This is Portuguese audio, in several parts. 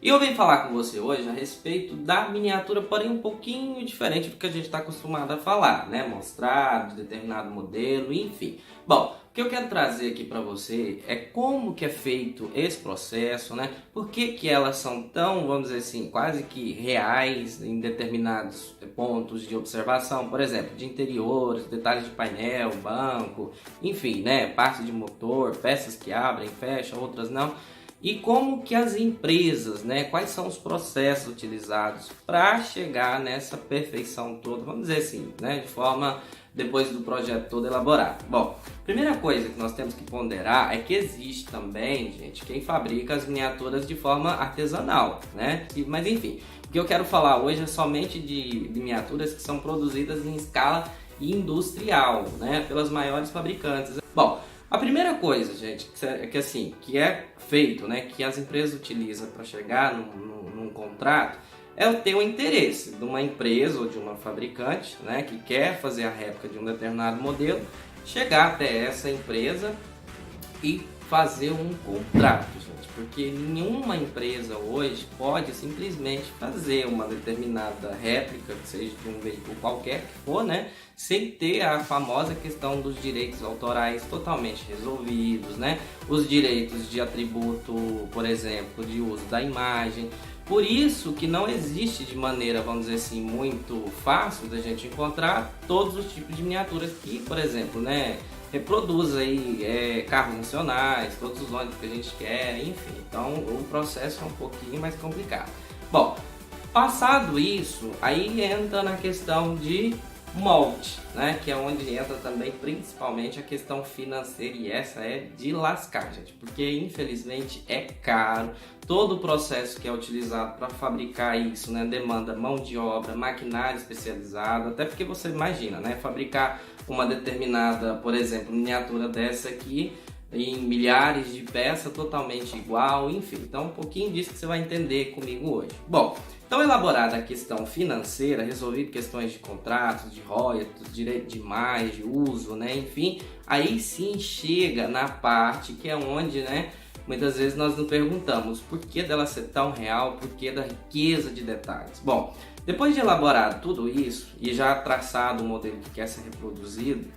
E eu venho falar com você hoje a respeito da miniatura, porém um pouquinho diferente do que a gente está acostumado a falar, né? Mostrar de determinado modelo, enfim. Bom, o que eu quero trazer aqui para você é como que é feito esse processo, né? Por que elas são tão, vamos dizer assim, quase que reais em determinados pontos de observação, por exemplo, de interiores, detalhes de painel, banco, enfim, né? Parte de motor, peças que abrem, fecham, outras não. E como que as empresas, né, quais são os processos utilizados para chegar nessa perfeição toda, vamos dizer assim, né, de forma depois do projeto todo elaborado. Bom, primeira coisa que nós temos que ponderar é que existe também, gente, quem fabrica as miniaturas de forma artesanal, né? Mas enfim, o que eu quero falar hoje é somente de miniaturas que são produzidas em escala industrial, né, pelas maiores fabricantes. Bom, a primeira coisa, gente, que é feito, né, que as empresas utilizam para chegar num contrato, é ter o interesse de uma empresa ou de uma fabricante, né, que quer fazer a réplica de um determinado modelo, chegar até essa empresa e fazer um contrato, gente, porque nenhuma empresa hoje pode simplesmente fazer uma determinada réplica, seja de um veículo qualquer que for, né, sem ter a famosa questão dos direitos autorais totalmente resolvidos, né, os direitos de atributo, por exemplo, de uso da imagem. Por isso que não existe de maneira, vamos dizer assim, muito fácil da gente encontrar todos os tipos de miniaturas que, por exemplo, né, reproduz aí carros nacionais, todos os ônibus que a gente quer, enfim. Então o processo é um pouquinho mais complicado. Bom, passado isso, aí entra na questão de molde, né? Que é onde entra também principalmente a questão financeira, e essa é de lascar, gente, porque infelizmente é caro. Todo o processo que é utilizado para fabricar isso, né, demanda mão de obra, maquinário especializado, até porque você imagina, né, fabricar uma determinada, por exemplo, miniatura dessa aqui em milhares de peças totalmente igual, enfim. Então um pouquinho disso que você vai entender comigo hoje. Bom, então elaborada a questão financeira, resolvido questões de contratos, de royalties, direito de imagem, de uso, né, enfim, aí sim chega na parte que é onde, né, muitas vezes nós nos perguntamos por que dela ser tão real, por que da riqueza de detalhes. Bom, depois de elaborado tudo isso e já traçado o modelo que quer ser reproduzido,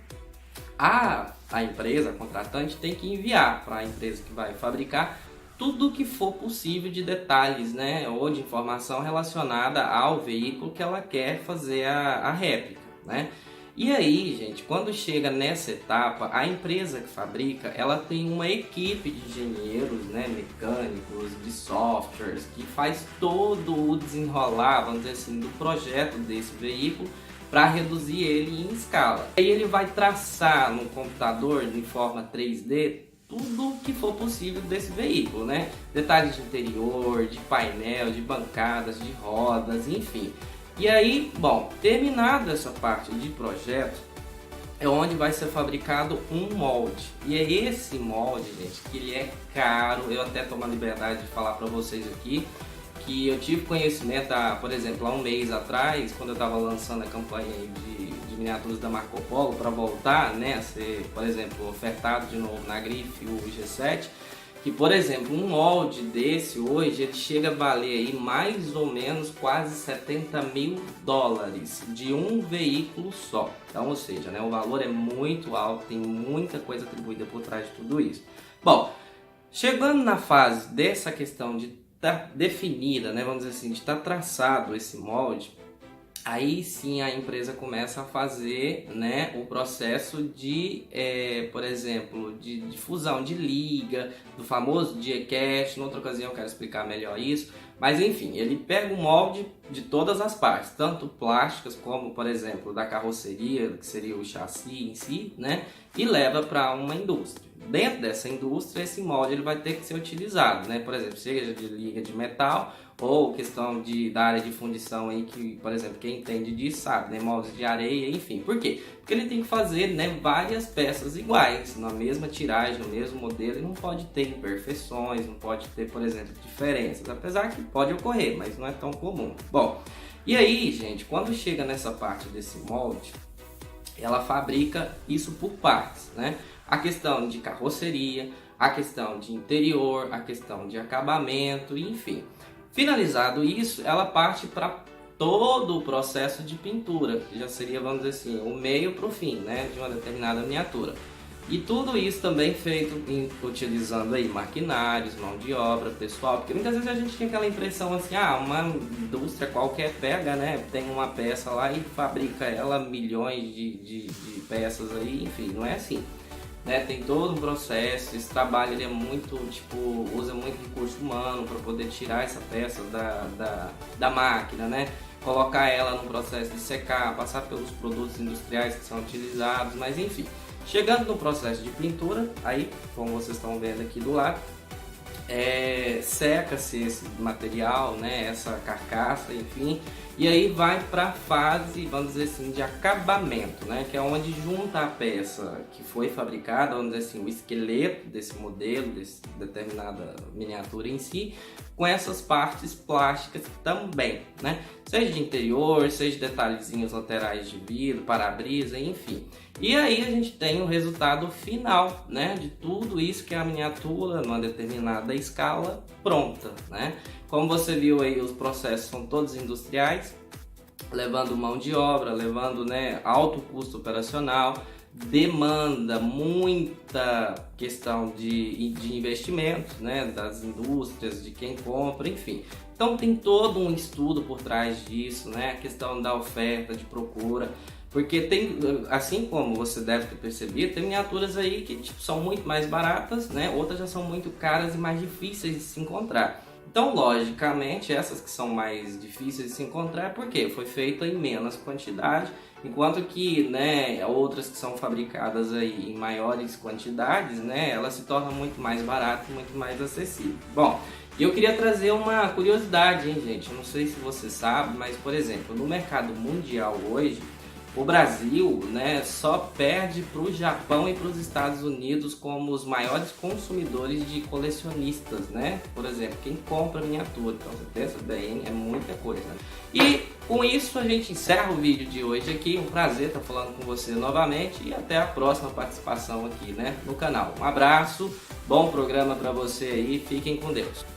a empresa, a contratante, tem que enviar para a empresa que vai fabricar tudo o que for possível de detalhes, né, ou de informação relacionada ao veículo que ela quer fazer a réplica, né? E aí, gente, quando chega nessa etapa, a empresa que fabrica, ela tem uma equipe de engenheiros, né, mecânicos, de softwares, que faz todo o desenrolar, vamos dizer assim, do projeto desse veículo para reduzir ele em escala. Aí ele vai traçar no computador, em forma 3D, tudo o que for possível desse veículo, né? Detalhes de interior, de painel, de bancadas, de rodas, enfim. E aí, bom, terminada essa parte de projeto, é onde vai ser fabricado um molde. E é esse molde, gente, que ele é caro. Eu até tomo a liberdade de falar para vocês aqui que eu tive conhecimento, por exemplo, há um mês atrás, quando eu estava lançando a campanha de miniaturas da Marco Polo para voltar, né, a ser, por exemplo, ofertado de novo na grife o G7, que, por exemplo, um molde desse hoje, ele chega a valer aí mais ou menos quase 70 mil dólares de um veículo só. Então, ou seja, né, o valor é muito alto, tem muita coisa atribuída por trás de tudo isso. Bom, chegando na fase dessa questão de estar definida, né, vamos dizer assim, de estar traçado esse molde, aí sim a empresa começa a fazer, né, o processo de, por exemplo, de fusão de liga, do famoso die-cast. Noutra ocasião eu quero explicar melhor isso, mas enfim, ele pega o molde de todas as partes, tanto plásticas como, por exemplo, da carroceria, que seria o chassi em si, né, e leva para uma indústria. Dentro dessa indústria, esse molde ele vai ter que ser utilizado, né, por exemplo, seja de liga de metal, ou questão da área de fundição aí, que, por exemplo, quem entende disso sabe, né, moldes de areia, enfim. Por quê? Porque ele tem que fazer, né, várias peças iguais, na mesma tiragem, no mesmo modelo, e não pode ter imperfeições, não pode ter, por exemplo, diferenças, apesar que pode ocorrer, mas não é tão comum. Bom, e aí, gente, quando chega nessa parte desse molde, ela fabrica isso por partes, né? A questão de carroceria, a questão de interior, a questão de acabamento, enfim. Finalizado isso, ela parte para todo o processo de pintura, que já seria, vamos dizer assim, o meio para o fim, né, de uma determinada miniatura. E tudo isso também feito utilizando aí maquinários, mão de obra, pessoal, porque muitas vezes a gente tem aquela impressão assim, uma indústria qualquer pega, né, tem uma peça lá e fabrica ela milhões de peças aí, enfim, não é assim. Né, tem todo um processo, esse trabalho ele é muito, usa muito recurso humano para poder tirar essa peça da máquina, né, colocar ela no processo de secar, passar pelos produtos industriais que são utilizados, mas enfim. Chegando no processo de pintura, aí, como vocês estão vendo aqui do lado, seca-se esse material, né, essa carcaça, enfim, e aí vai para a fase, vamos dizer assim, de acabamento, né, que é onde junta a peça que foi fabricada, vamos dizer assim, o esqueleto desse modelo, dessa determinada miniatura em si, com essas partes plásticas também, né, seja de interior, seja de detalhezinhos laterais de vidro, para-brisa, enfim. E aí a gente tem o resultado final, né, de tudo isso que é a miniatura numa determinada escala pronta, né? Como você viu aí, os processos são todos industriais, levando mão de obra, levando, né, alto custo operacional, demanda muita questão de investimentos, né, das indústrias, de quem compra, enfim. Então tem todo um estudo por trás disso, né, a questão da oferta, de procura, porque tem, assim como você deve ter percebido, tem miniaturas aí que são muito mais baratas, né, outras já são muito caras e mais difíceis de se encontrar. Então, logicamente, essas que são mais difíceis de se encontrar, porque foi feita em menos quantidade, enquanto que, né, outras que são fabricadas aí em maiores quantidades, né, elas se tornam muito mais baratas, muito mais acessíveis. Bom, eu queria trazer uma curiosidade, hein, gente? Eu não sei se você sabe, mas, por exemplo, no mercado mundial hoje, o Brasil, né, só perde para o Japão e para os Estados Unidos como os maiores consumidores de colecionistas, né? Por exemplo, quem compra miniatura. Então você pensa bem, é muita coisa. E com isso a gente encerra o vídeo de hoje aqui. Um prazer estar falando com você novamente e até a próxima participação aqui, né, no canal. Um abraço, bom programa para você aí, fiquem com Deus.